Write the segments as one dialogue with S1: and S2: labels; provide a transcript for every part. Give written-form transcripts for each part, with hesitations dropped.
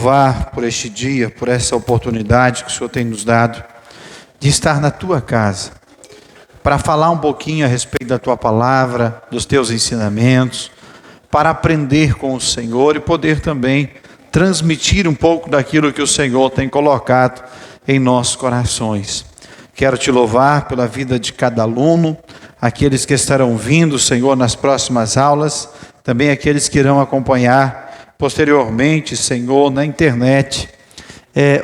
S1: louvar por este dia, por essa oportunidade que o Senhor tem nos dado de estar na tua casa, para falar um pouquinho a respeito da tua palavra, dos teus ensinamentos, para aprender com o Senhor e poder também transmitir um pouco daquilo que o Senhor tem colocado em nossos corações. Quero te louvar pela vida de cada aluno, aqueles que estarão vindo, Senhor, nas próximas aulas, também aqueles que irão acompanhar posteriormente, Senhor, na internet,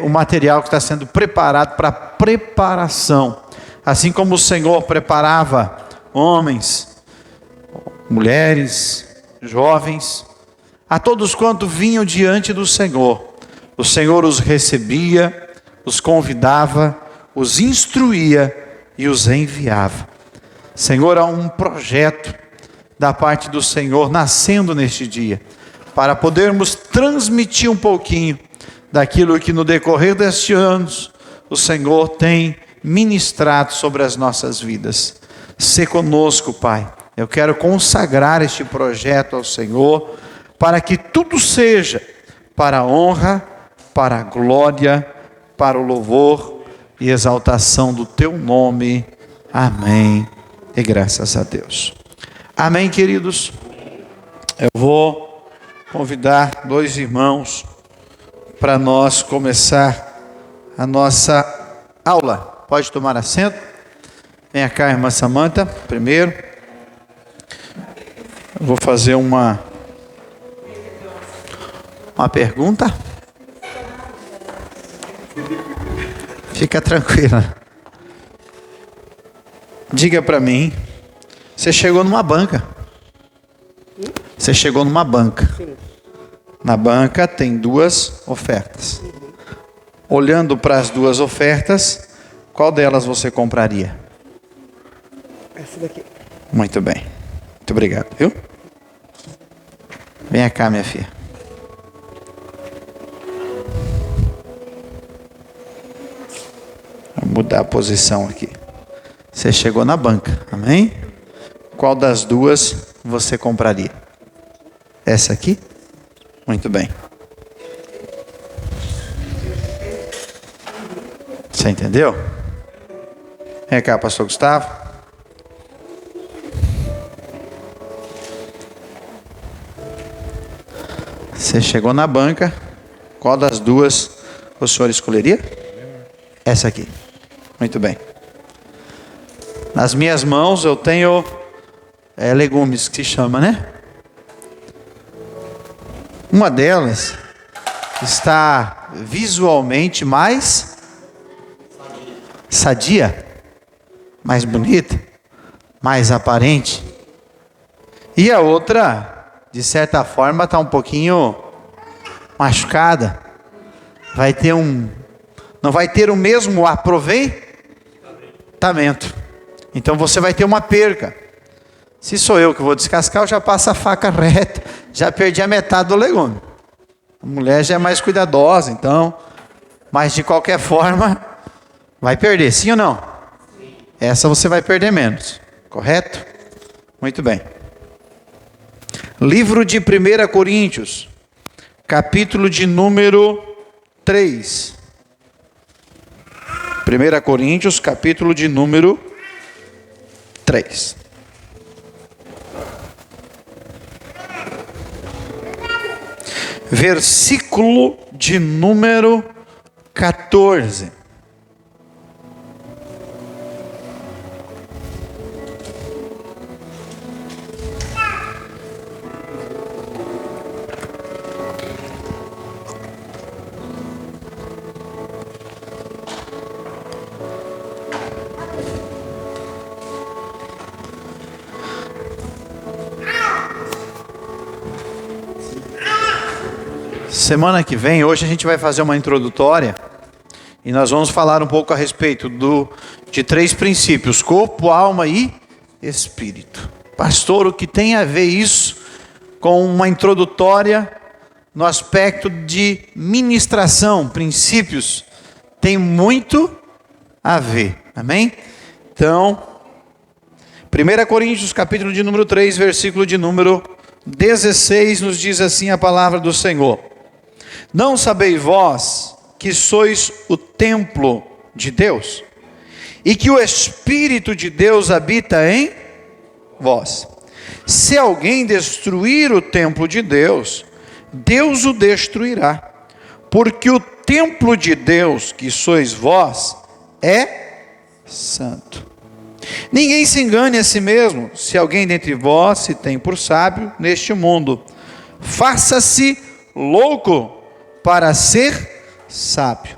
S1: o material que está sendo preparado para preparação, assim como o Senhor preparava homens, mulheres, jovens, a todos quanto vinham diante do Senhor. O Senhor os recebia, os convidava, os instruía e os enviava. Senhor, há um projeto da parte do Senhor nascendo neste dia, para podermos transmitir um pouquinho daquilo que no decorrer destes anos o Senhor tem ministrado sobre as nossas vidas. Sê conosco, Pai. Eu quero consagrar este projeto ao Senhor, para que tudo seja para a honra, para a glória, para o louvor e exaltação do Teu nome. Amém. E graças a Deus. Amém, queridos. Eu vou convidar dois irmãos para nós começar a nossa aula. Pode tomar assento. Vem cá, irmã Samanta, primeiro. Eu vou fazer uma pergunta. Fica tranquila. Diga para mim, você chegou numa banca. Você chegou numa banca.
S2: Sim.
S1: Na banca tem duas ofertas. Olhando para as duas ofertas, qual delas você compraria?
S2: Essa daqui.
S1: Muito bem. Muito obrigado, viu? Venha cá, minha filha. Vou mudar a posição aqui. Você chegou na banca, amém? Qual das duas você compraria? Essa aqui? Muito bem. Você entendeu? Vem cá, pastor Gustavo. Você chegou na banca, qual das duas o senhor escolheria? Essa aqui. Muito bem. Nas minhas mãos eu tenho legumes, que se chama, né? Uma delas está visualmente mais sadia, mais bonita, mais aparente. E a outra, de certa forma, está um pouquinho machucada. Não vai ter o mesmo aproveitamento. Então você vai ter uma perca. Se sou eu que vou descascar, eu já passo a faca reta, já perdi a metade do legume. A mulher já é mais cuidadosa, então, mas de qualquer forma, vai perder, sim ou não? Sim. Essa você vai perder menos, correto? Muito bem. Livro de 1 Coríntios, capítulo de número 3. 1 Coríntios, capítulo de número 3. Versículo de número 14. Semana que vem, hoje a gente vai fazer uma introdutória e nós vamos falar um pouco a respeito de 3 princípios: corpo, alma e espírito. Pastor, o que tem a ver isso com uma introdutória no aspecto de ministração, princípios? Tem muito a ver, amém? Então, 1 Coríntios, capítulo de número 3, versículo de número 16, nos diz assim a palavra do Senhor: Não sabeis vós que sois o templo de Deus, e que o Espírito de Deus habita em vós? Se alguém destruir o templo de Deus, Deus o destruirá, porque o templo de Deus, que sois vós, é santo. Ninguém se engane a si mesmo. Se alguém dentre vós se tem por sábio neste mundo, faça-se louco para ser sábio,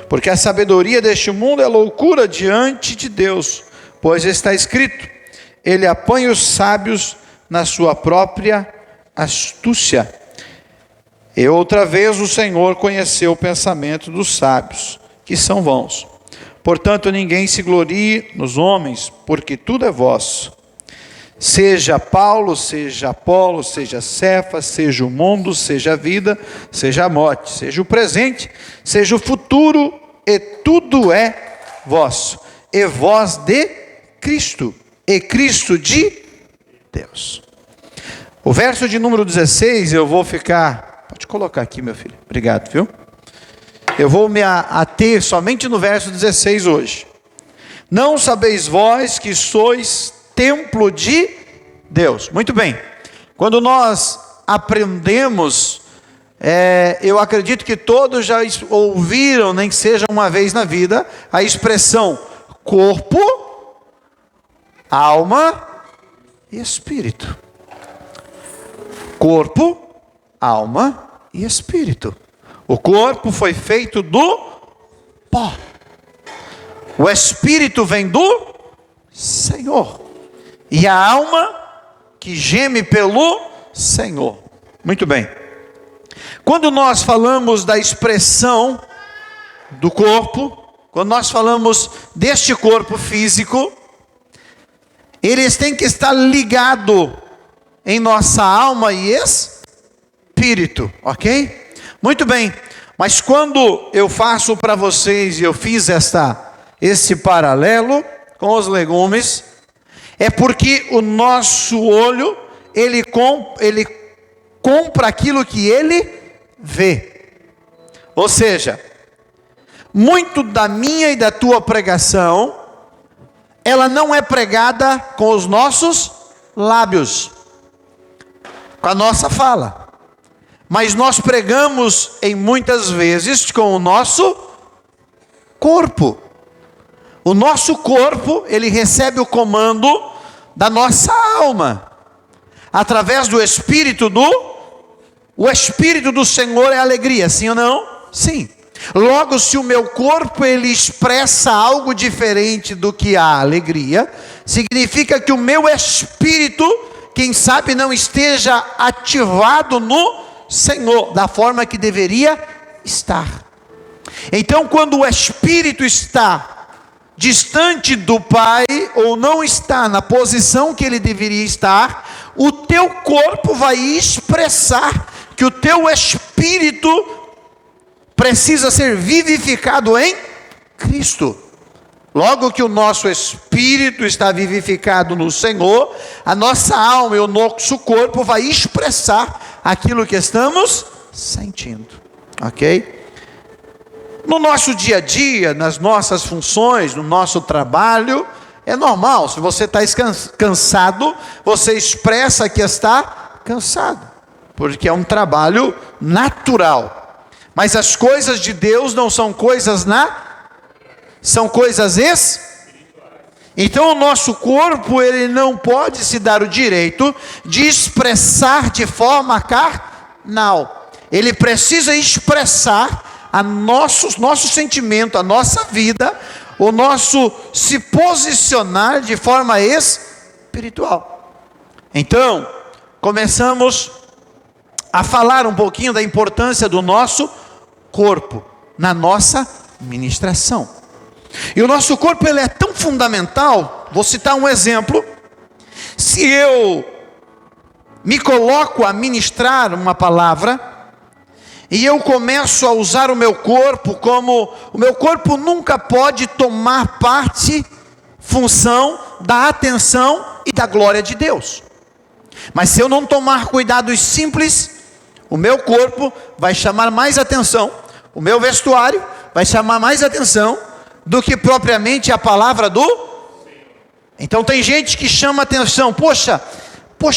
S1: porque a sabedoria deste mundo é loucura diante de Deus, pois está escrito: ele apanha os sábios na sua própria astúcia. E outra vez o Senhor conheceu o pensamento dos sábios, que são vãos. Portanto, ninguém se glorie nos homens, porque tudo é vosso. Seja Paulo, seja Apolo, seja Cefas, seja o mundo, seja a vida, seja a morte, seja o presente, seja o futuro, e tudo é vosso. E vós de Cristo, e Cristo de Deus. O verso de número 16, eu vou ficar... Pode colocar aqui, meu filho. Obrigado, viu? Eu vou me ater somente no verso 16 hoje. Não sabeis vós que sois templo de Deus. Muito bem. Quando nós aprendemos, eu acredito que todos já ouviram, nem que seja uma vez na vida, a expressão corpo, alma e espírito. Corpo, alma e espírito. O corpo foi feito do pó. O espírito vem do Senhor. E a alma que geme pelo Senhor. Muito bem. Quando nós falamos da expressão do corpo, quando nós falamos deste corpo físico, eles têm que estar ligados em nossa alma e espírito, ok? Muito bem, mas quando eu faço para vocês, e eu fiz esse paralelo com os legumes, é porque o nosso olho, ele compra aquilo que ele vê. Ou seja, muito da minha e da tua pregação, ela não é pregada com os nossos lábios, com a nossa fala. Mas nós pregamos em muitas vezes com o nosso corpo. O nosso corpo, ele recebe o comando da nossa alma. Através do Espírito o Espírito do Senhor é alegria, sim ou não? Sim. Logo, se o meu corpo, ele expressa algo diferente do que a alegria, significa que o meu espírito, quem sabe, não esteja ativado no Senhor, da forma que deveria estar. Então, quando o Espírito está distante do Pai, ou não está na posição que ele deveria estar, o teu corpo vai expressar que o teu Espírito precisa ser vivificado em Cristo. Logo que o nosso espírito está vivificado no Senhor, a nossa alma e o nosso corpo vai expressar aquilo que estamos sentindo, ok? No nosso dia a dia, nas nossas funções, no nosso trabalho, é normal. Se você está cansado, você expressa que está cansado, porque é um trabalho natural. Mas as coisas de Deus não são coisas são coisas Então o nosso corpo, ele não pode se dar o direito de expressar de forma carnal. Ele precisa expressar nosso sentimento, a nossa vida, o nosso se posicionar de forma espiritual. Então, começamos a falar um pouquinho da importância do nosso corpo na nossa ministração. E o nosso corpo, ele é tão fundamental. Vou citar um exemplo. Se eu me coloco a ministrar uma palavra e eu começo a usar o meu corpo como... O meu corpo nunca pode tomar função da atenção e da glória de Deus. Mas se eu não tomar cuidados simples, o meu corpo vai chamar mais atenção, o meu vestuário vai chamar mais atenção do que propriamente a palavra do... Então tem gente que chama atenção, poxa,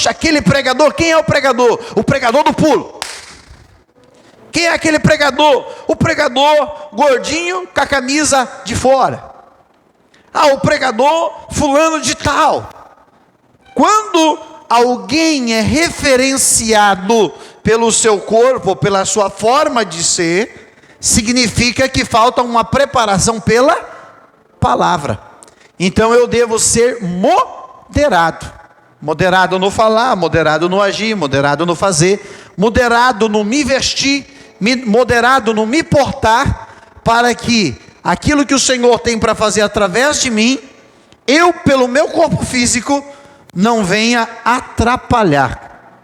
S1: aquele pregador, quem é o pregador? O pregador do pulo. Quem é aquele pregador? O pregador gordinho com a camisa de fora. O pregador fulano de tal. Quando alguém é referenciado pelo seu corpo, pela sua forma de ser, significa que falta uma preparação pela palavra. Então eu devo ser moderado. Moderado no falar, moderado no agir, moderado no fazer, moderado no me vestir, moderado no me portar, para que aquilo que o Senhor tem para fazer através de mim, eu, pelo meu corpo físico, não venha atrapalhar.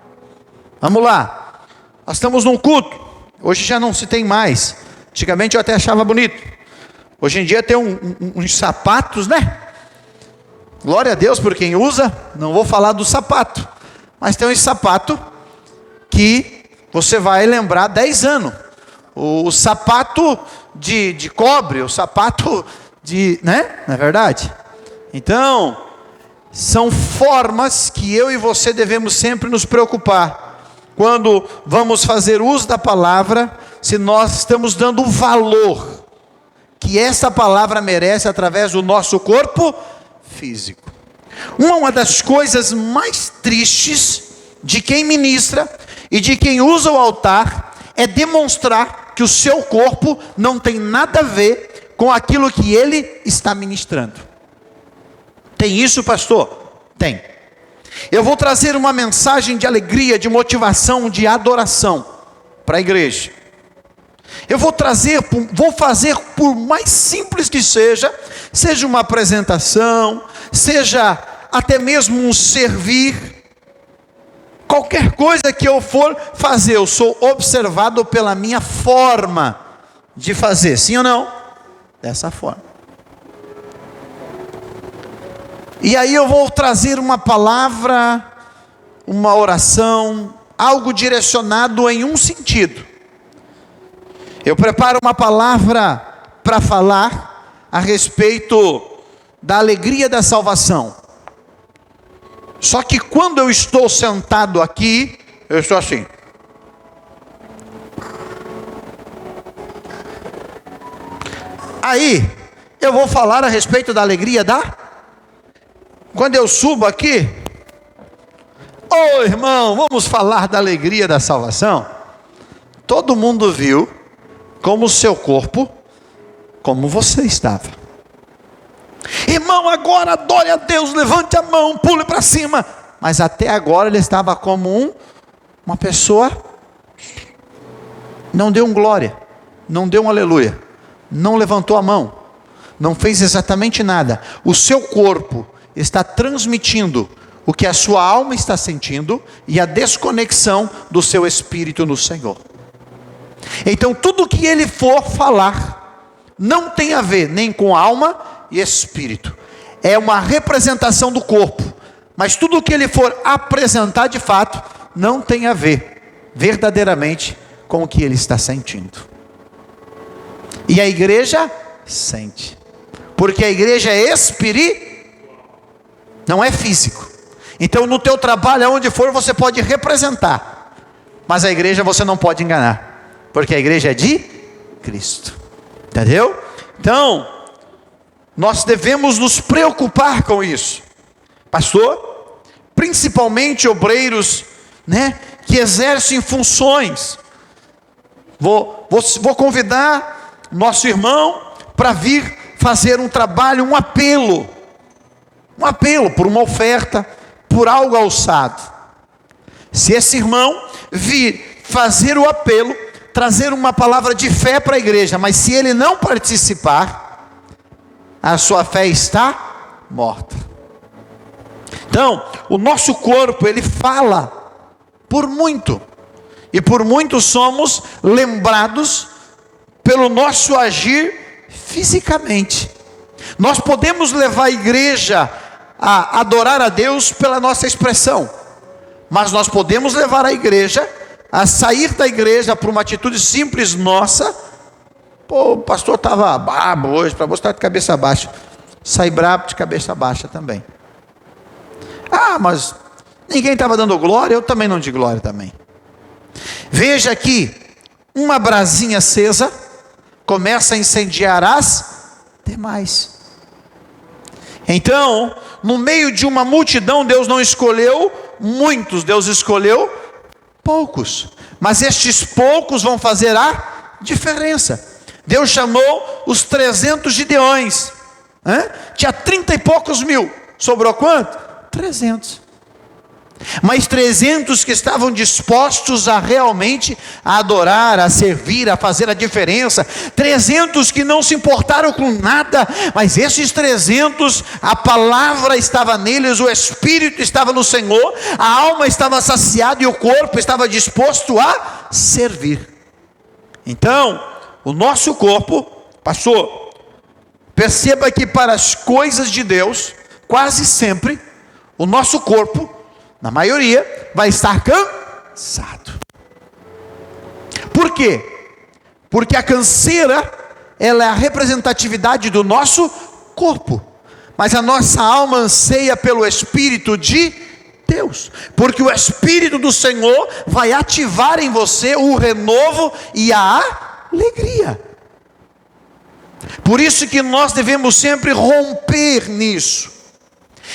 S1: Vamos lá, nós estamos num culto, hoje já não se tem mais, antigamente eu até achava bonito, hoje em dia tem uns sapatos, né? Glória a Deus por quem usa, não vou falar do sapato, mas tem um sapato que você vai lembrar 10 anos, o sapato de cobre, o sapato de, né? Não é verdade? Então, são formas que eu e você devemos sempre nos preocupar, quando vamos fazer uso da palavra, se nós estamos dando o valor que essa palavra merece através do nosso corpo físico. Uma das coisas mais tristes de quem ministra e de quem usa o altar é demonstrar que o seu corpo não tem nada a ver com aquilo que ele está ministrando. Tem isso, pastor? Tem. Eu vou trazer uma mensagem de alegria, de motivação, de adoração para a igreja. Eu vou fazer, por mais simples que seja uma apresentação, seja até mesmo um servir, qualquer coisa que eu for fazer, eu sou observado pela minha forma de fazer, sim ou não? Dessa forma. E aí eu vou trazer uma palavra, uma oração, algo direcionado em um sentido. Eu preparo uma palavra para falar a respeito da alegria da salvação. Só que quando eu estou sentado aqui, eu estou assim. Aí, eu vou falar a respeito da alegria da... Quando eu subo aqui, irmão, vamos falar da alegria da salvação. Todo mundo viu como o seu corpo, como você estava. Irmão, agora adore a Deus, levante a mão, pule para cima. Mas até agora ele estava como uma pessoa, não deu um glória, não deu um aleluia, não levantou a mão, não fez exatamente nada. O seu corpo está transmitindo o que a sua alma está sentindo e a desconexão do seu espírito no Senhor. Então tudo que ele for falar não tem a ver nem com alma e espírito, é uma representação do corpo, mas tudo o que ele for apresentar de fato não tem a ver verdadeiramente com o que ele está sentindo. E a igreja sente, porque a igreja é espiritual, não é físico. Então no teu trabalho, aonde for, você pode representar, mas a igreja você não pode enganar, porque a igreja é de Cristo. Entendeu? Então nós devemos nos preocupar com isso, pastor, principalmente obreiros, né, que exercem funções. Vou convidar nosso irmão para vir fazer um trabalho, um apelo por uma oferta, por algo alçado. Se esse irmão vir fazer o apelo, trazer uma palavra de fé para a igreja, mas se ele não participar, a sua fé está morta. Então, o nosso corpo, ele fala por muito, e por muito somos lembrados pelo nosso agir fisicamente. Nós podemos levar a igreja a adorar a Deus pela nossa expressão, mas nós podemos levar a igreja a sair da igreja por uma atitude simples nossa. Pô, o pastor estava brabo hoje, para você estar de cabeça baixa. Sai brabo de cabeça baixa também. Ah, mas ninguém estava dando glória, eu também não de glória também. Veja aqui, uma brasinha acesa começa a incendiar as demais. Então, no meio de uma multidão, Deus não escolheu muitos, Deus escolheu poucos. Mas estes poucos vão fazer a diferença. Deus chamou os 300 gideões. Tinha 30 e poucos mil. Sobrou quanto? 300. Mas 300 que estavam dispostos a realmente adorar, a servir, a fazer a diferença. 300 que não se importaram com nada. Mas esses 300, a palavra estava neles, o Espírito estava no Senhor, a alma estava saciada e o corpo estava disposto a servir. Então, o nosso corpo, pastor, perceba que para as coisas de Deus, quase sempre, o nosso corpo, na maioria, vai estar cansado. Por quê? Porque a canseira, ela é a representatividade do nosso corpo. Mas a nossa alma anseia pelo Espírito de Deus. Porque o Espírito do Senhor vai ativar em você o renovo e a alegria. Por isso que nós devemos sempre romper nisso.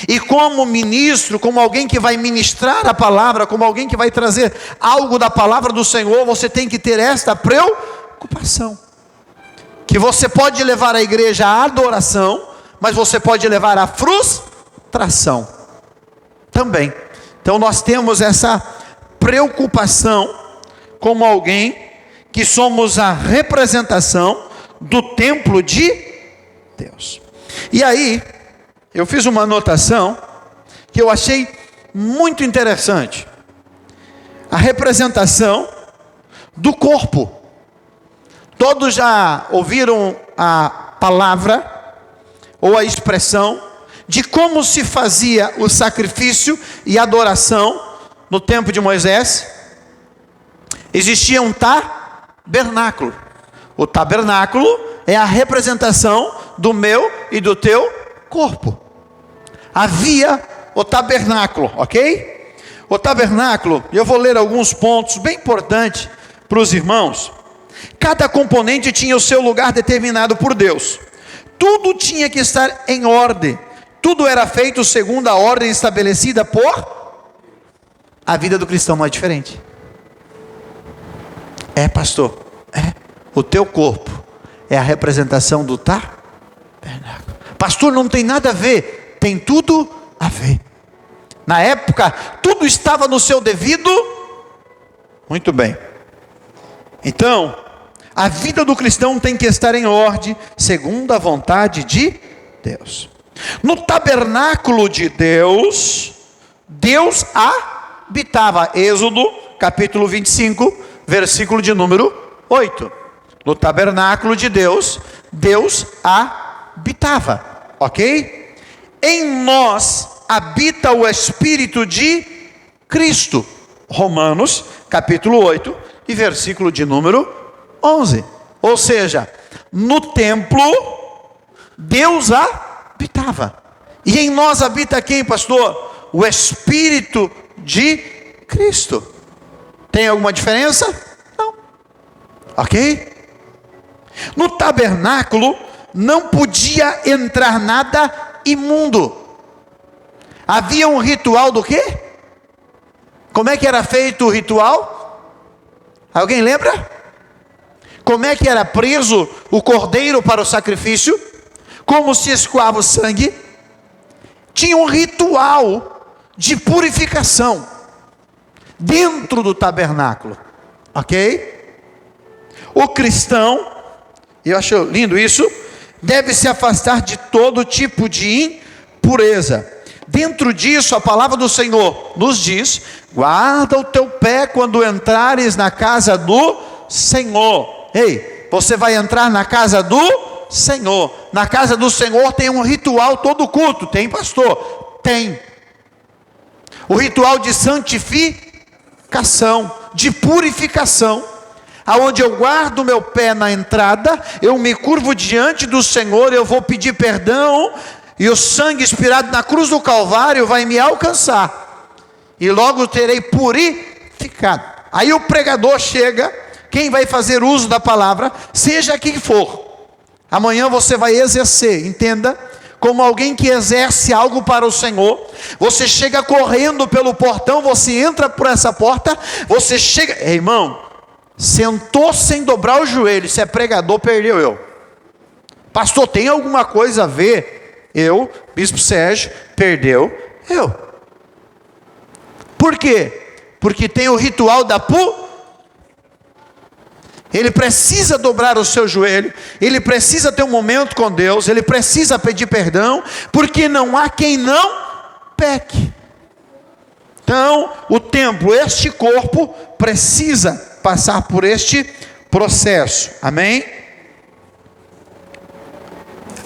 S1: E como ministro, como alguém que vai ministrar a palavra, como alguém que vai trazer algo da palavra do Senhor, você tem que ter esta preocupação. Que você pode levar a igreja à adoração, mas você pode levar à frustração também. Então nós temos essa preocupação como alguém que somos a representação do templo de Deus. E aí, eu fiz uma anotação que eu achei muito interessante. A representação do corpo. Todos já ouviram a palavra ou a expressão de como se fazia o sacrifício e adoração no tempo de Moisés? Existia um tabernáculo. O tabernáculo é a representação do meu e do teu corpo. Havia o tabernáculo, ok? O tabernáculo, eu vou ler alguns pontos bem importantes para os irmãos. Cada componente tinha o seu lugar determinado por Deus. Tudo tinha que estar em ordem. Tudo era feito segundo a ordem estabelecida por... A vida do cristão não é diferente. Pastor, o teu corpo é a representação do tabernáculo. Pastor, não tem nada a ver. Tem tudo a ver. Na época, tudo estava no seu devido. Muito bem. Então, a vida do cristão tem que estar em ordem, segundo a vontade de Deus. No tabernáculo de Deus, Deus habitava. Êxodo, capítulo 25, versículo de número 8. No tabernáculo de Deus, Deus habitava. Ok? Em nós habita o Espírito de Cristo. Romanos, capítulo 8, e versículo de número 11. Ou seja, no templo, Deus habitava. E em nós habita quem, pastor? O Espírito de Cristo. Tem alguma diferença? Não. Ok? No tabernáculo, não podia entrar nada imundo. Havia um ritual do quê? Como é que era feito o ritual? Alguém lembra? Como é que era preso o cordeiro para o sacrifício? Como se escoava o sangue? Tinha um ritual de purificação dentro do tabernáculo. Ok? O cristão, eu acho lindo isso, deve se afastar de todo tipo de impureza. Dentro disso, a palavra do Senhor nos diz: guarda o teu pé quando entrares na casa do Senhor. Ei, você vai entrar na casa do Senhor. Na casa do Senhor tem um ritual todo culto. Tem, pastor? Tem. O ritual de santificação. de purificação, aonde eu guardo meu pé na entrada, eu me curvo diante do Senhor, eu vou pedir perdão, e o sangue expirado na cruz do Calvário vai me alcançar, e logo terei purificado. Aí o pregador chega, quem vai fazer uso da palavra, seja quem for, amanhã você vai exercer, entenda, como alguém que exerce algo para o Senhor. Você chega correndo pelo portão, você entra por essa porta, você chega, irmão, sentou sem dobrar o joelho, se é pregador, perdeu eu. Pastor, tem alguma coisa a ver? Eu, Bispo Sérgio, perdeu eu. Por quê? Porque tem o ritual da ele precisa dobrar o seu joelho, ele precisa ter um momento com Deus, ele precisa pedir perdão, porque não há quem não peque. Então, o templo, este corpo, precisa passar por este processo, amém?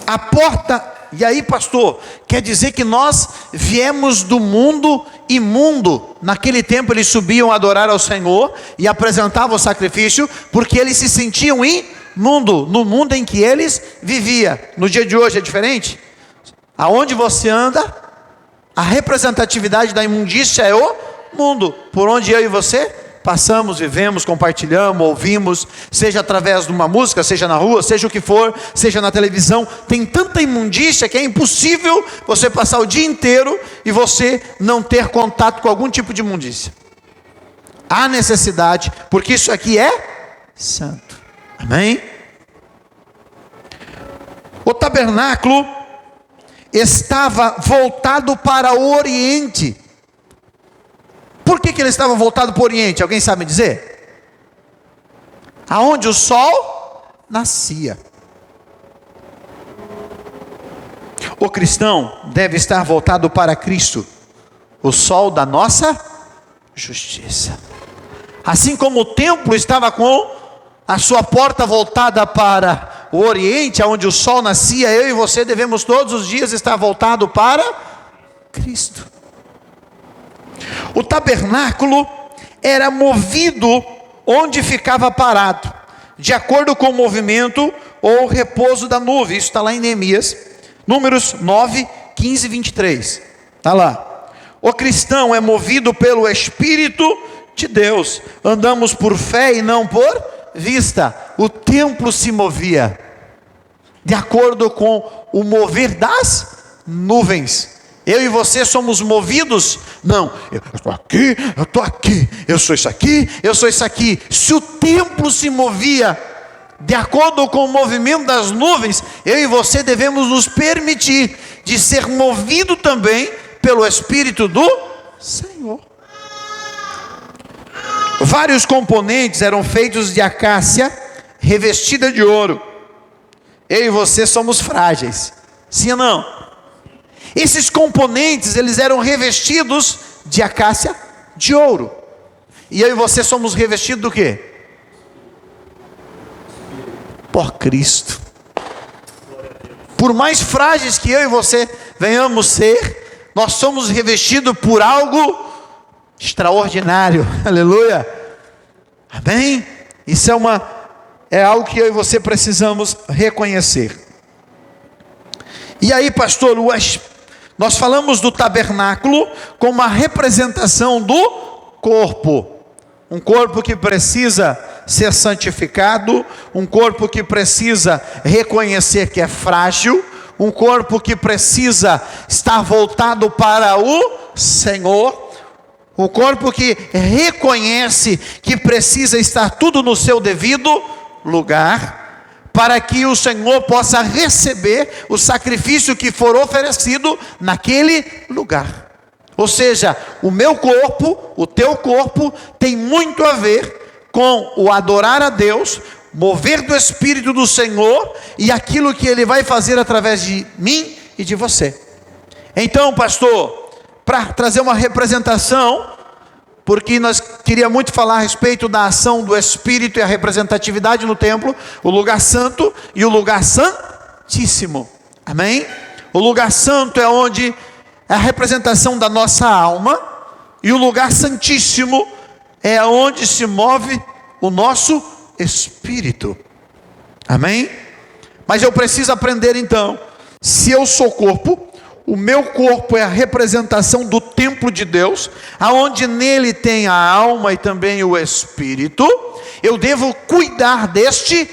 S1: A porta, e aí pastor, quer dizer que nós viemos do mundo imundo. Naquele tempo eles subiam a adorar ao Senhor e apresentavam o sacrifício, porque eles se sentiam imundo, no mundo em que eles viviam. No dia de hoje é diferente? Aonde você anda, a representatividade da imundícia é o mundo, por onde eu e você passamos, vivemos, compartilhamos, ouvimos, seja através de uma música, seja na rua, seja o que for, seja na televisão. Tem tanta imundícia que é impossível você passar o dia inteiro e você não ter contato com algum tipo de imundícia. Há necessidade, porque isso aqui é santo, amém? O tabernáculo estava voltado para o Oriente. Por que ele estava voltado para o Oriente? Alguém sabe dizer? Aonde o sol nascia. O cristão deve estar voltado para Cristo, o sol da nossa justiça. Assim como o templo estava com a sua porta voltada para o Oriente, aonde o sol nascia, eu e você devemos todos os dias estar voltado para Cristo. O tabernáculo era movido onde ficava parado, de acordo com o movimento ou repouso da nuvem. Isso está lá em Neemias, Números 9, 15 e 23. Está lá. O cristão é movido pelo Espírito de Deus. Andamos por fé e não por vista. O templo se movia de acordo com o mover das nuvens. Eu e você somos movidos? Não, eu estou aqui, eu sou isso aqui, eu sou isso aqui. Se o templo se movia de acordo com o movimento das nuvens, eu e você devemos nos permitir de ser movido também pelo Espírito do Senhor. Vários componentes eram feitos de acácia revestida de ouro. Eu e você somos frágeis, sim ou não? Esses componentes, eles eram revestidos de acácia de ouro. E eu e você somos revestidos do quê? Por Cristo. Por mais frágeis que eu e você venhamos ser, nós somos revestidos por algo extraordinário. Aleluia. Amém? Isso é algo que eu e você precisamos reconhecer. E aí, pastor, nós falamos do tabernáculo como uma representação do corpo. Um corpo que precisa ser santificado, um corpo que precisa reconhecer que é frágil, um corpo que precisa estar voltado para o Senhor, um corpo que reconhece que precisa estar tudo no seu devido lugar, para que o Senhor possa receber o sacrifício que for oferecido naquele lugar. Ou seja, o meu corpo, o teu corpo, tem muito a ver com o adorar a Deus, mover do Espírito do Senhor, e aquilo que Ele vai fazer através de mim e de você. Então, pastor, para trazer uma representação, porque nós queríamos muito falar a respeito da ação do Espírito e a representatividade no templo, o lugar santo e o lugar santíssimo, amém? O lugar santo é onde é a representação da nossa alma, e o lugar santíssimo é onde se move o nosso espírito. Amém? Mas eu preciso aprender então, se eu sou corpo, o meu corpo é a representação do templo de Deus, aonde nele tem a alma e também o espírito. Eu devo cuidar deste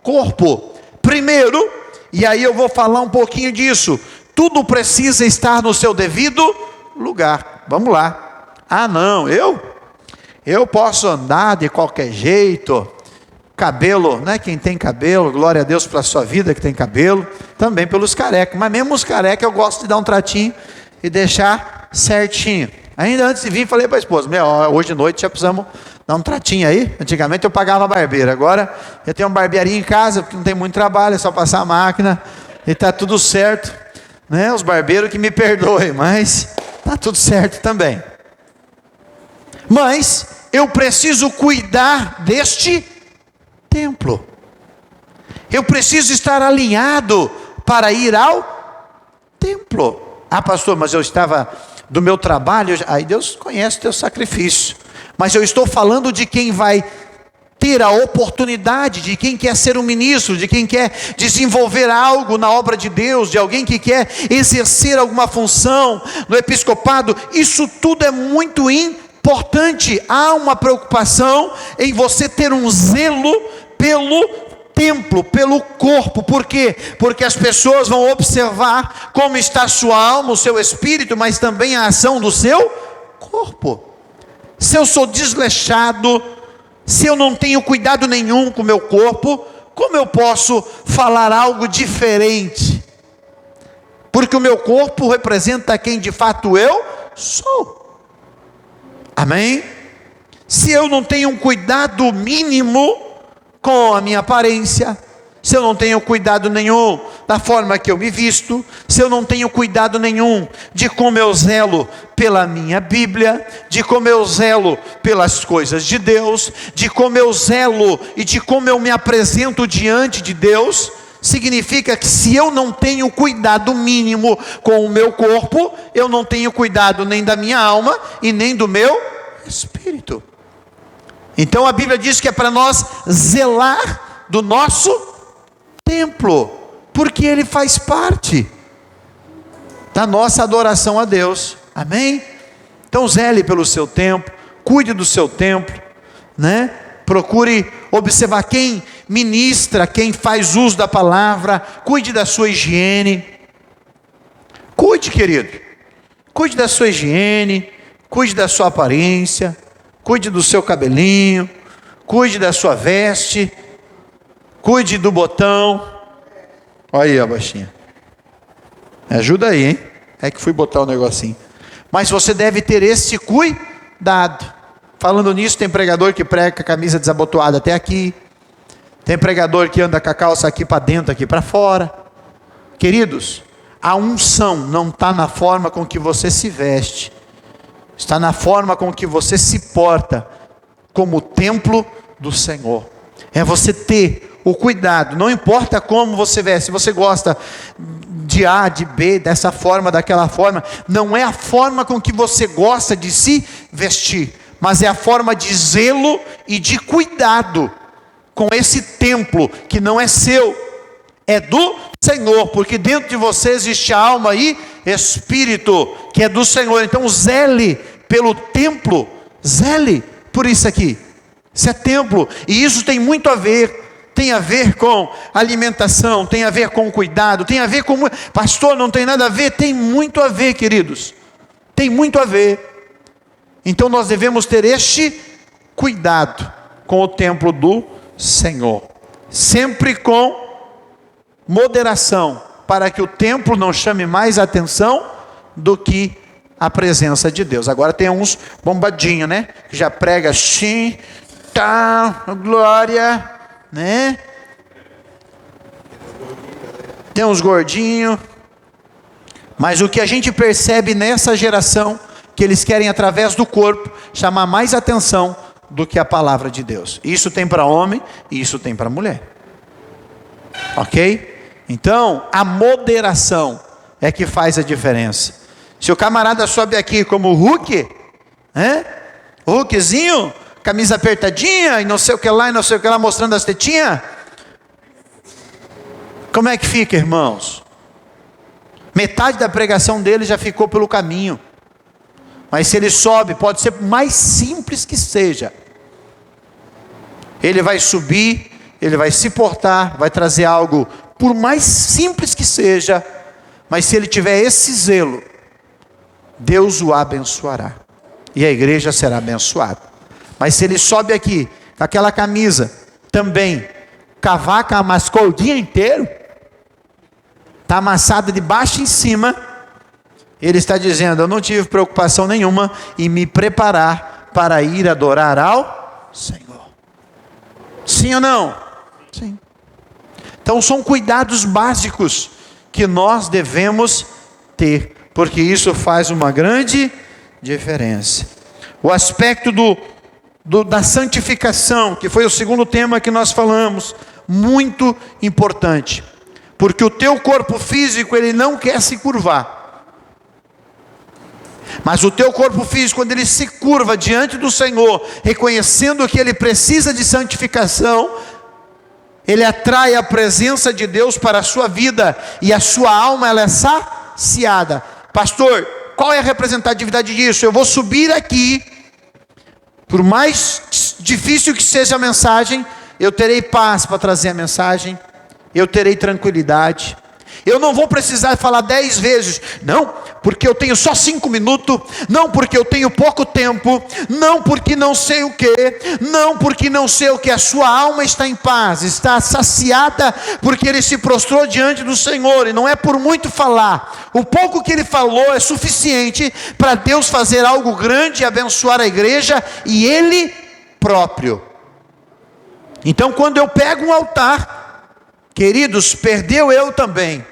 S1: corpo primeiro, e aí eu vou falar um pouquinho disso. Tudo precisa estar no seu devido lugar. Vamos lá. Ah não, eu posso andar de qualquer jeito. Cabelo, né? Quem tem cabelo, glória a Deus pela sua vida que tem cabelo, também pelos carecas, mas mesmo os carecas eu gosto de dar um tratinho e deixar certinho. Ainda antes de vir, falei para a esposa, hoje de noite já precisamos dar um tratinho aí. Antigamente eu pagava barbeiro, agora eu tenho um barbearinho em casa, porque não tem muito trabalho, é só passar a máquina e está tudo certo, né? Os barbeiros que me perdoem, mas está tudo certo também. Mas eu preciso cuidar deste templo. Eu preciso estar alinhado para ir ao templo. Ah pastor, mas eu estava do meu trabalho, aí Deus conhece o teu sacrifício, mas eu estou falando de quem vai ter a oportunidade, de quem quer ser um ministro, de quem quer desenvolver algo na obra de Deus, de alguém que quer exercer alguma função no episcopado. Isso tudo é muito importante. Há uma preocupação em você ter um zelo pelo templo, pelo corpo. Por quê? Porque as pessoas vão observar como está a sua alma, o seu espírito, mas também a ação do seu corpo. Se eu sou desleixado, se eu não tenho cuidado nenhum com o meu corpo, como eu posso falar algo diferente? Porque o meu corpo representa quem de fato eu sou. Amém? Se eu não tenho um cuidado mínimo com a minha aparência, se eu não tenho cuidado nenhum da forma que eu me visto, se eu não tenho cuidado nenhum de como eu zelo pela minha Bíblia, de como eu zelo pelas coisas de Deus, de como eu zelo e de como eu me apresento diante de Deus, significa que se eu não tenho cuidado mínimo com o meu corpo, eu não tenho cuidado nem da minha alma e nem do meu espírito. Então a Bíblia diz que é para nós zelar do nosso templo, porque ele faz parte da nossa adoração a Deus. Amém? Então zele pelo seu templo, cuide do seu templo, né? Procure observar quem ministra, quem faz uso da palavra, cuide da sua higiene. Cuide, querido, cuide da sua higiene, cuide da sua aparência, cuide do seu cabelinho, cuide da sua veste, cuide do botão. Olha aí a baixinha, me ajuda aí, hein? É que fui botar o negocinho. Mas você deve ter esse cuidado. Falando nisso, tem pregador que prega com a camisa desabotoada até aqui, tem pregador que anda com a calça aqui para dentro, aqui para fora. Queridos, a unção não está na forma com que você se veste, está na forma com que você se porta como templo do Senhor. É você ter o cuidado, não importa como você veste, se você gosta de A, de B, dessa forma, daquela forma, não é a forma com que você gosta de se vestir, mas é a forma de zelo e de cuidado com esse templo que não é seu, é do Senhor, porque dentro de você existe alma e espírito, que é do Senhor. Então zele pelo templo, zele por isso aqui. Isso é templo, e isso tem muito a ver, tem a ver com alimentação, tem a ver com cuidado, tem a ver com... Pastor, não tem nada a ver? Tem muito a ver, queridos, tem muito a ver. Então nós devemos ter este cuidado com o templo do Senhor, sempre com moderação, para que o templo não chame mais atenção do que a presença de Deus. Agora tem uns bombadinhos, né? Que já prega assim, tá, glória, né? Tem uns gordinhos. Mas o que a gente percebe nessa geração, que eles querem através do corpo chamar mais atenção do que a palavra de Deus. Isso tem para homem e isso tem para mulher. Ok? Então, a moderação é que faz a diferença. Se o camarada sobe aqui como o Hulk, né? O Hulkzinho, camisa apertadinha, e não sei o que lá, e não sei o que lá, mostrando as tetinhas? Como é que fica, irmãos? Metade da pregação dele já ficou pelo caminho. Mas se ele sobe, pode ser mais simples que seja, ele vai subir, ele vai se portar, vai trazer algo, por mais simples que seja, mas se ele tiver esse zelo, Deus o abençoará, e a igreja será abençoada. Mas se ele sobe aqui, com aquela camisa, também, cavaca amascou o dia inteiro, está amassada de baixo em cima, ele está dizendo: eu não tive preocupação nenhuma em me preparar para ir adorar ao Senhor. Sim ou não? Sim. Então são cuidados básicos que nós devemos ter, porque isso faz uma grande diferença. O aspecto da santificação, que foi o segundo tema que nós falamos, muito importante, porque o teu corpo físico, ele não quer se curvar, mas o teu corpo físico, quando ele se curva diante do Senhor, reconhecendo que ele precisa de santificação, ele atrai a presença de Deus para a sua vida, e a sua alma, ela é saciada. Pastor, qual é a representatividade disso? Eu vou subir aqui, por mais difícil que seja a mensagem, eu terei paz para trazer a mensagem, eu terei tranquilidade, eu não vou precisar falar 10 vezes, não, porque eu tenho só 5 minutos, não, porque eu tenho pouco tempo, não, porque não sei o que, não, porque não sei o que. A sua alma está em paz, está saciada, porque ele se prostrou diante do Senhor, e não é por muito falar, o pouco que ele falou é suficiente para Deus fazer algo grande e abençoar a igreja e ele próprio. Então quando eu pego um altar, queridos, perdeu eu também.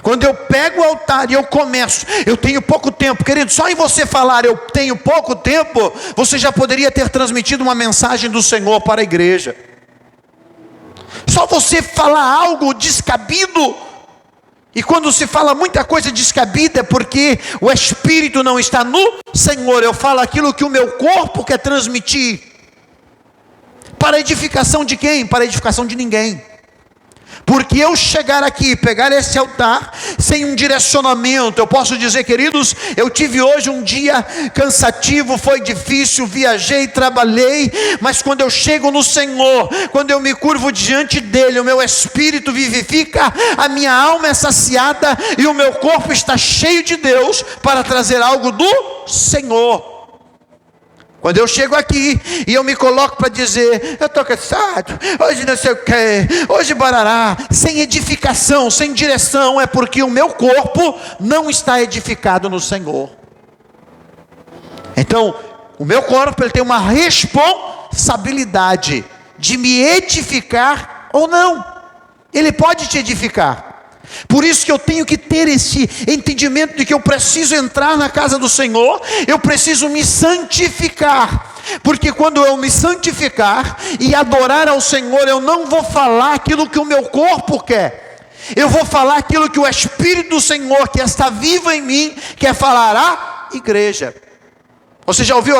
S1: Quando eu pego o altar e eu começo, eu tenho pouco tempo, querido, só em você falar eu tenho pouco tempo, você já poderia ter transmitido uma mensagem do Senhor para a igreja. Só você falar algo descabido, e quando se fala muita coisa descabida é porque o Espírito não está no Senhor. Eu falo aquilo que o meu corpo quer transmitir, para a edificação de quem? Para a edificação de ninguém. Porque eu chegar aqui, pegar esse altar, sem um direcionamento, eu posso dizer, queridos, eu tive hoje um dia cansativo, foi difícil, viajei, trabalhei, mas quando eu chego no Senhor, quando eu me curvo diante dEle, o meu espírito vivifica, a minha alma é saciada, e o meu corpo está cheio de Deus, para trazer algo do Senhor. Quando eu chego aqui e eu me coloco para dizer, eu estou cansado, hoje não sei o que, hoje barará, sem edificação, sem direção, é porque o meu corpo não está edificado no Senhor. Então, o meu corpo, ele tem uma responsabilidade de me edificar ou não. Ele pode te edificar. Por isso que eu tenho que ter esse entendimento de que eu preciso entrar na casa do Senhor, eu preciso me santificar, porque quando eu me santificar e adorar ao Senhor, eu não vou falar aquilo que o meu corpo quer, eu vou falar aquilo que o Espírito do Senhor, que está vivo em mim, quer falar à igreja. Você já ouviu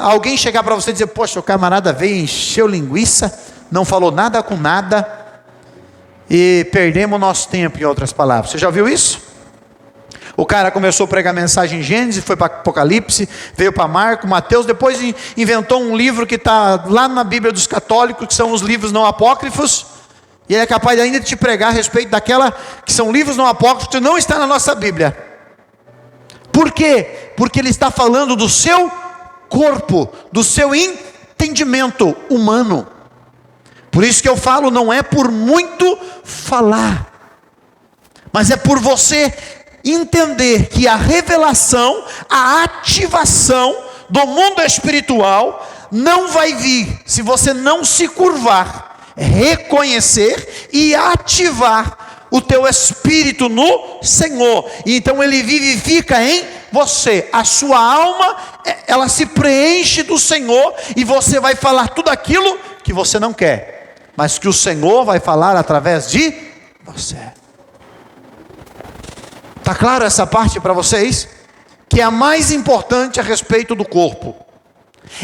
S1: alguém chegar para você e dizer, poxa, o camarada veio, encheu linguiça, não falou nada com nada, e perdemos nosso tempo, em outras palavras. Você já ouviu isso? O cara começou a pregar mensagem em Gênesis, foi para Apocalipse, veio para Marcos, Mateus, depois inventou um livro que está lá na Bíblia dos católicos, que são os livros não apócrifos, e ele é capaz ainda de te pregar a respeito daquela que são livros não apócrifos, que não está na nossa Bíblia. Por quê? Porque ele está falando do seu corpo, do seu entendimento humano. Por isso que eu falo, não é por muito falar, mas é por você entender que a revelação, a ativação do mundo espiritual não vai vir se você não se curvar, reconhecer e ativar o teu espírito no Senhor. E então ele vivifica em você, a sua alma, ela se preenche do Senhor, e você vai falar tudo aquilo que você não quer, mas que o Senhor vai falar através de você. Está claro essa parte para vocês? que é a mais importante a respeito do corpo.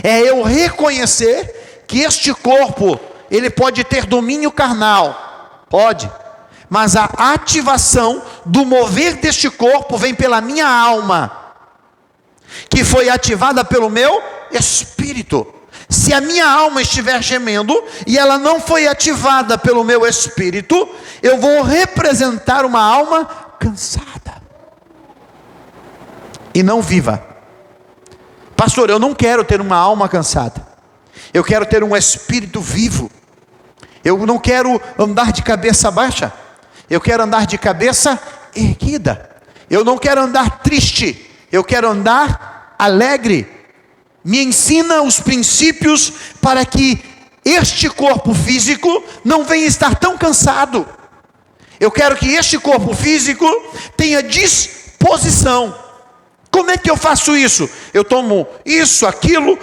S1: É eu reconhecer que este corpo, ele pode ter domínio carnal, pode, mas a ativação do mover deste corpo vem pela minha alma, que foi ativada pelo meu espírito. Se a minha alma estiver gemendo e ela não foi ativada pelo meu espírito, eu vou representar uma alma cansada e não viva. Pastor, eu não quero ter uma alma cansada, eu quero ter um espírito vivo. Eu não quero andar de cabeça baixa, eu quero andar de cabeça erguida. Eu não quero andar triste, eu quero andar alegre. Me ensina os princípios para que este corpo físico não venha estar tão cansado. Eu quero que este corpo físico tenha disposição. Como é que eu faço isso? Eu tomo isso, aquilo,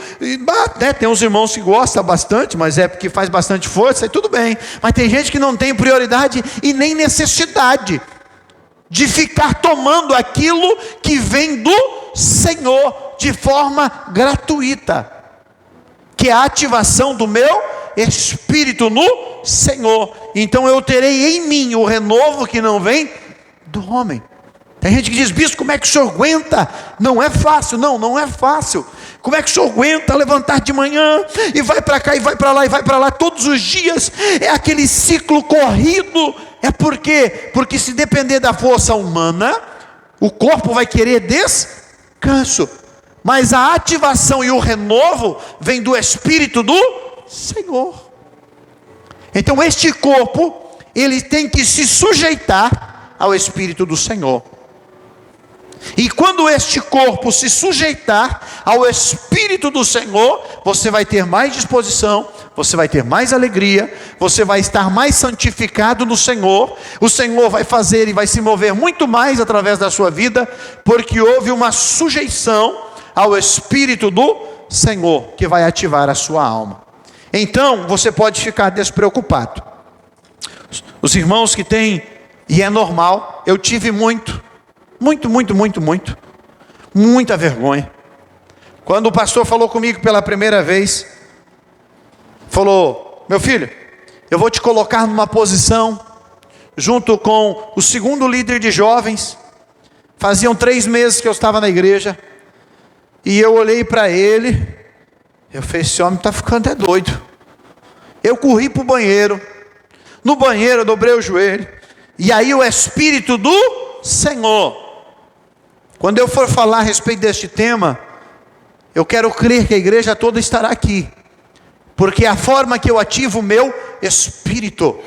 S1: tem uns irmãos que gostam bastante, mas é porque faz bastante força, e tudo bem. Mas tem gente que não tem prioridade e nem necessidade de ficar tomando aquilo que vem do Senhor de forma gratuita, que é a ativação do meu espírito no Senhor. Então eu terei em mim o renovo que não vem do homem. Tem gente que diz: bispo, como é que o senhor aguenta? Não é fácil. Não é fácil. Como é que o senhor aguenta levantar de manhã e vai para cá e vai para lá e vai para lá todos os dias? É aquele ciclo corrido. É por quê? Porque se depender da força humana, o corpo vai querer descanso. Mas a ativação e o renovo vem do Espírito do Senhor. Então este corpo, ele tem que se sujeitar ao Espírito do Senhor. E quando este corpo se sujeitar ao Espírito do Senhor, você vai ter mais disposição, você vai ter mais alegria, você vai estar mais santificado no Senhor. O Senhor vai fazer e vai se mover muito mais através da sua vida, porque houve uma sujeição ao Espírito do Senhor, que vai ativar a sua alma. Então você pode ficar despreocupado. Os irmãos que têm, e é normal, eu tive muita vergonha. Quando o pastor falou comigo pela primeira vez, falou: meu filho, eu vou te colocar numa posição, junto com o segundo líder de jovens. Faziam 3 meses que eu estava na igreja, e eu olhei para ele, eu falei: esse homem está ficando doido. Eu corri para o banheiro, no banheiro eu dobrei o joelho, e aí o Espírito do Senhor, quando eu for falar a respeito deste tema, eu quero crer que a igreja toda estará aqui, porque é a forma que eu ativo o meu espírito.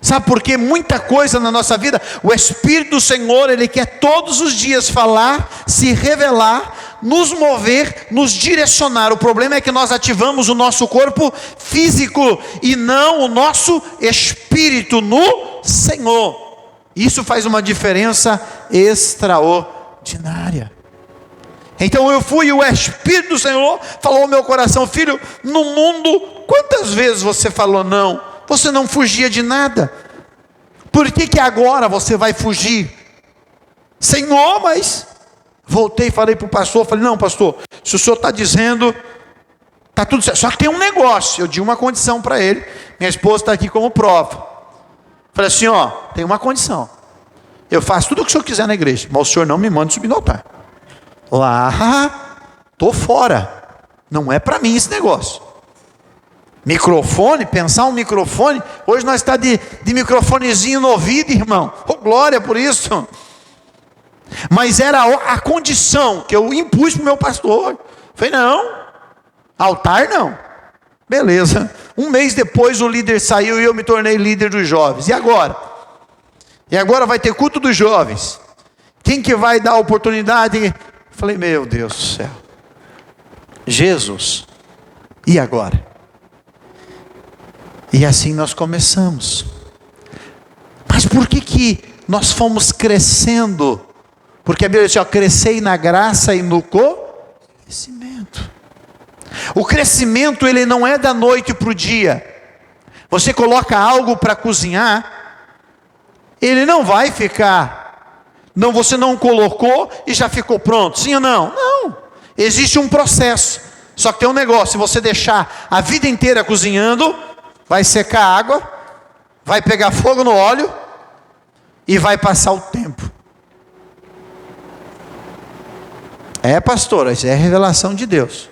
S1: Sabe por quê? Muita coisa na nossa vida, o Espírito do Senhor, Ele quer todos os dias falar, se revelar, nos mover, nos direcionar. O problema é que nós ativamos o nosso corpo físico e não o nosso espírito no Senhor. Isso faz uma diferença extraordinária. Então eu fui, e o Espírito do Senhor falou ao meu coração: filho, no mundo, quantas vezes você falou não? Você não fugia de nada. Por que agora você vai fugir? Senhor, mas... Voltei e falei para o pastor, falei: não, pastor, se o senhor está dizendo, está tudo certo, só que tem um negócio. Eu dei uma condição para ele, minha esposa está aqui como prova. Falei assim: ó, tem uma condição, eu faço tudo o que o senhor quiser na igreja, mas o senhor não me manda subir no altar. Lá, estou fora, não é para mim esse negócio. Microfone, pensar um microfone, hoje nós estamos de microfonezinho no ouvido, irmão, oh, glória por isso. Mas era a condição que eu impus para o meu pastor. Falei: não, altar não. Beleza. 1 mês depois o líder saiu e eu me tornei líder dos jovens. E agora? E agora vai ter culto dos jovens. Quem que vai dar a oportunidade? Falei: meu Deus do céu, Jesus, e agora? E assim nós começamos. Mas por que nós fomos crescendo? Porque a Bíblia diz: ó, crescei na graça e no conhecimento. O crescimento, ele não é da noite para o dia. Você coloca algo para cozinhar, ele não vai ficar Não, você não colocou e já ficou pronto, sim ou não? Não, existe um processo. Só que tem um negócio: se você deixar a vida inteira cozinhando, vai secar a água, vai pegar fogo no óleo e vai passar o tempo. Pastora, isso é revelação de Deus.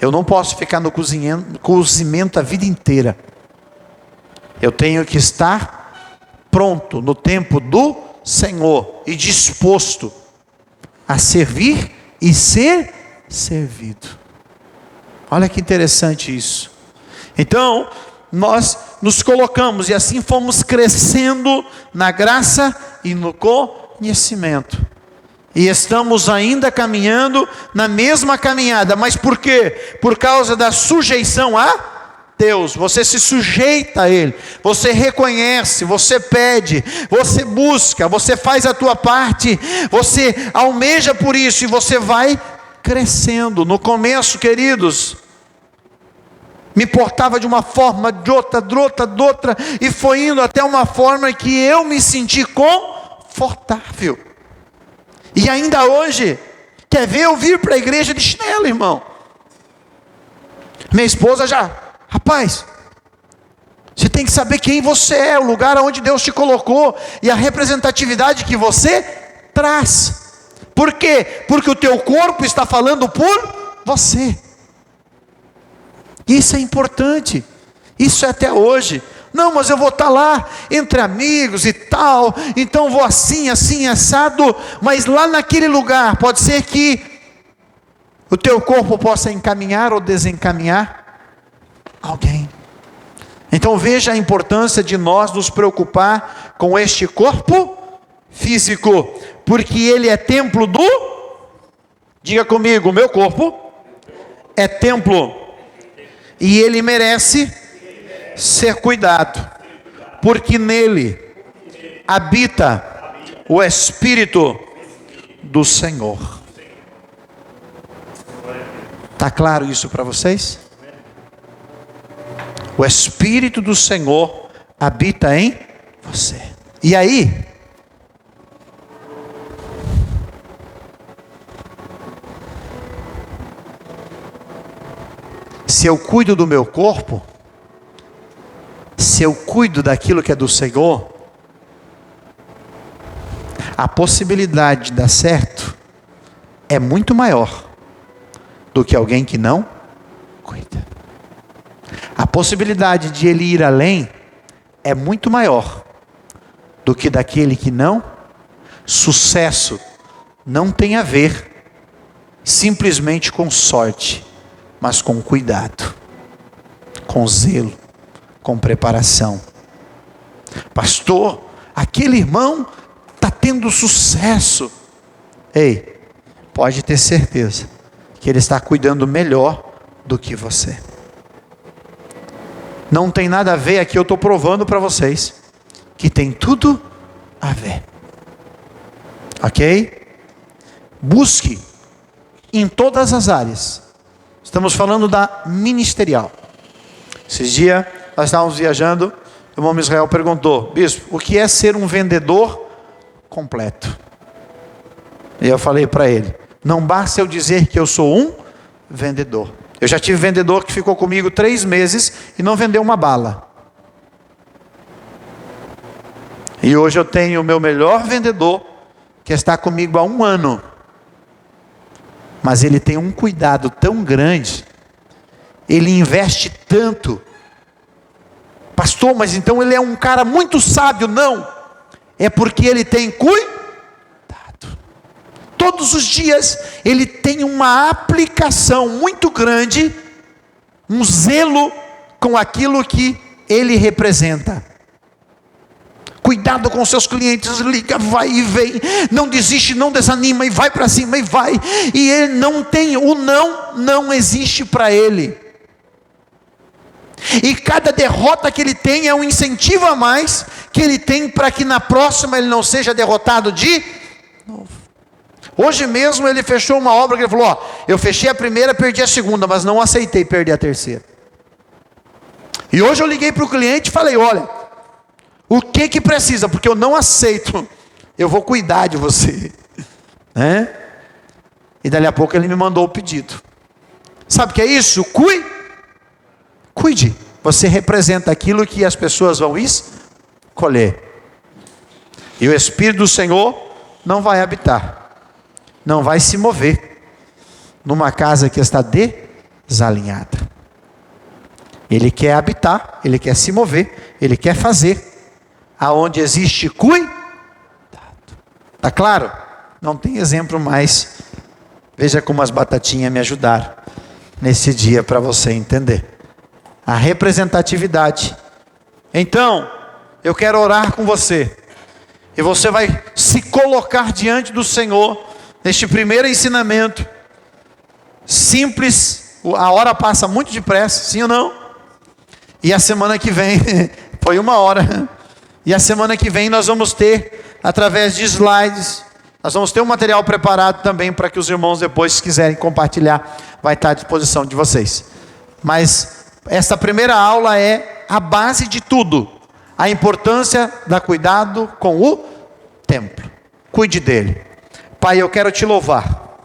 S1: Eu não posso ficar no cozimento a vida inteira. Eu tenho que estar pronto no tempo do Senhor e disposto a servir e ser servido. Olha que interessante isso. Então, nós nos colocamos e assim fomos crescendo na graça e no conhecimento. E estamos ainda caminhando na mesma caminhada. Mas por quê? Por causa da sujeição a Deus. Você se sujeita a Ele, você reconhece, você pede, você busca, você faz a tua parte, você almeja por isso e você vai crescendo. No começo, queridos, me portava de uma forma, de outra, e foi indo até uma forma que eu me senti confortável. E ainda hoje, quer ver eu vir para a igreja de chinelo, irmão? Minha esposa já, rapaz, você tem que saber quem você é, o lugar onde Deus te colocou, e a representatividade que você traz. Por quê? Porque o teu corpo está falando por você. Isso é importante, isso é até hoje. Não, mas eu vou estar lá entre amigos e tal, então vou assim, assado. Mas lá naquele lugar, pode ser que o teu corpo possa encaminhar ou desencaminhar alguém. Então veja a importância de nós nos preocupar com este corpo físico, porque ele é templo do... Diga comigo, o meu corpo é templo, e ele merece ser cuidado, porque nele habita o Espírito do Senhor. Está claro isso para vocês? O Espírito do Senhor habita em você. E aí, se eu cuido do meu corpo, se eu cuido daquilo que é do Senhor, a possibilidade de dar certo é muito maior do que alguém que não cuida. A possibilidade de ele ir além é muito maior do que daquele que não. Sucesso não tem a ver simplesmente com sorte, mas com cuidado, com zelo, com preparação. Pastor, aquele irmão está tendo sucesso. Ei, pode ter certeza que ele está cuidando melhor do que você. Não tem nada a ver, aqui eu estou provando para vocês que tem tudo a ver. Ok? Busque em todas as áreas. Estamos falando da ministerial. Esses dias nós estávamos viajando, o irmão Israel perguntou: bispo, o que é ser um vendedor completo? E eu falei para ele: não basta eu dizer que eu sou um vendedor. Eu já tive vendedor que ficou comigo 3 meses e não vendeu uma bala. E hoje eu tenho o meu melhor vendedor, que está comigo há 1 ano. Mas ele tem um cuidado tão grande, ele investe tanto. Pastor, mas então ele é um cara muito sábio? Não, é porque ele tem cuidado. Todos os dias ele tem uma aplicação muito grande, um zelo com aquilo que ele representa. Cuidado com seus clientes, liga, vai e vem, não desiste, não desanima, e vai para cima, e vai. E ele não tem, o não existe para ele. E cada derrota que ele tem é um incentivo a mais que ele tem para que na próxima ele não seja derrotado de novo. Hoje mesmo ele fechou uma obra que ele falou: ó, eu fechei a primeira, perdi a segunda, mas não aceitei perder a terceira. E hoje eu liguei para o cliente e falei: olha, o que precisa? Porque eu não aceito eu vou cuidar de você, né? E dali a pouco ele me mandou o pedido. Sabe o que é isso? Cuide. Você representa aquilo que as pessoas vão escolher. E o Espírito do Senhor não vai habitar, não vai se mover numa casa que está desalinhada. Ele quer habitar, ele quer se mover, ele quer fazer aonde existe cuidado. Tá claro? Não tem exemplo mais. Veja como as batatinhas me ajudaram nesse dia para você entender a representatividade. Então, eu quero orar com você, e você vai se colocar diante do Senhor neste primeiro ensinamento simples. A hora passa muito depressa, sim ou não? E a semana que vem foi 1 hora, e a semana que vem nós vamos ter, através de slides, nós vamos ter um material preparado também para que os irmãos depois, se quiserem compartilhar, vai estar à disposição de vocês. Mas essa primeira aula é a base de tudo. A importância da cuidado com o templo. Cuide dele. Pai, eu quero te louvar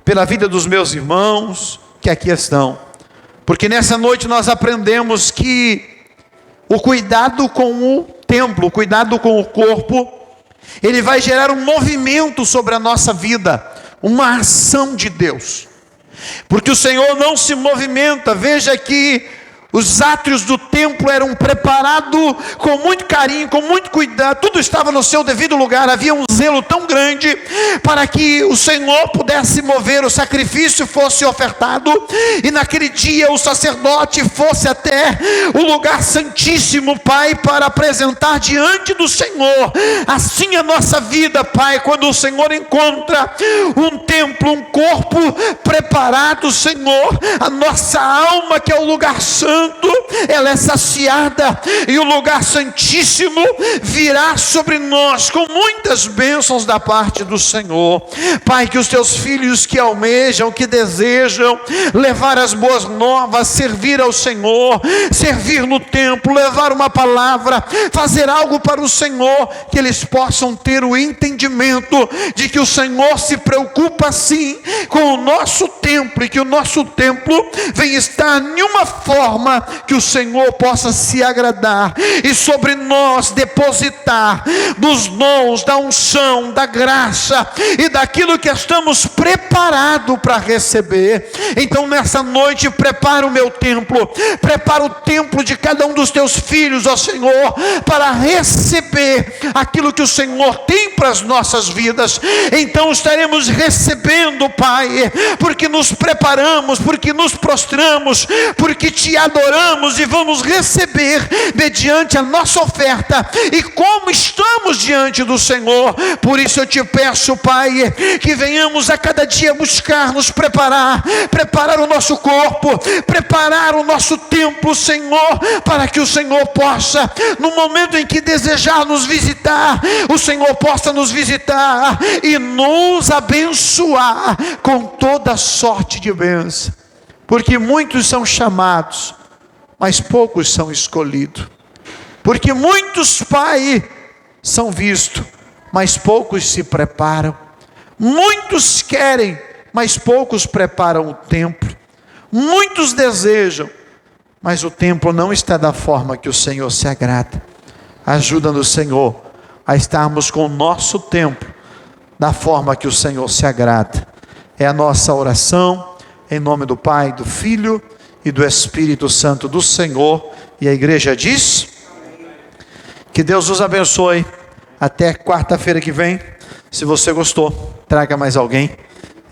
S1: pela vida dos meus irmãos que aqui estão, porque nessa noite nós aprendemos que o cuidado com o templo, o cuidado com o corpo, ele vai gerar um movimento sobre a nossa vida, uma ação de Deus, porque o Senhor não se movimenta. Veja que os átrios do templo eram preparados com muito carinho, com muito cuidado, tudo estava no seu devido lugar. Havia um zelo tão grande para que o Senhor pudesse mover, o sacrifício fosse ofertado, e naquele dia o sacerdote fosse até o lugar santíssimo, Pai, para apresentar diante do Senhor. Assim a nossa vida, Pai, quando o Senhor encontra um templo, um corpo preparado, Senhor, a nossa alma, que é o lugar santo, ela é saciada, e o lugar santíssimo virá sobre nós com muitas bênçãos da parte do Senhor. Pai, que os teus filhos que almejam, que desejam levar as boas novas, servir ao Senhor, servir no templo, levar uma palavra, fazer algo para o Senhor, que eles possam ter o entendimento de que o Senhor se preocupa sim com o nosso templo, e que o nosso templo vem estar em uma forma que o Senhor possa se agradar e sobre nós depositar dos dons, da unção, da graça e daquilo que estamos preparados para receber. Então nessa noite, prepara o meu templo, prepara o templo de cada um dos teus filhos, ó Senhor, para receber aquilo que o Senhor tem para as nossas vidas. Então estaremos recebendo, Pai, porque nos preparamos, porque nos prostramos, porque te adoramos e vamos receber mediante a nossa oferta, e como estamos diante do Senhor. Por isso eu te peço, Pai, que venhamos a cada dia buscar nos preparar o nosso corpo, preparar o nosso templo, Senhor, para que o Senhor possa, no momento em que desejar nos visitar, o Senhor possa nos visitar e nos abençoar com toda sorte de bênção, porque muitos são chamados, mas poucos são escolhidos. Porque muitos, Pai, são vistos, mas poucos se preparam. Muitos querem, mas poucos preparam o templo. Muitos desejam, mas o templo não está da forma que o Senhor se agrada. Ajuda-nos, Senhor, a estarmos com o nosso templo da forma que o Senhor se agrada. É a nossa oração, em nome do Pai, do Filho e do Espírito Santo do Senhor. E a igreja diz: que Deus os abençoe. Até quarta-feira que vem. Se você gostou, traga mais alguém,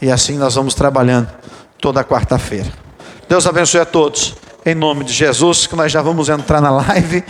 S1: e assim nós vamos trabalhando toda quarta-feira. Deus abençoe a todos, em nome de Jesus, que nós já vamos entrar na live.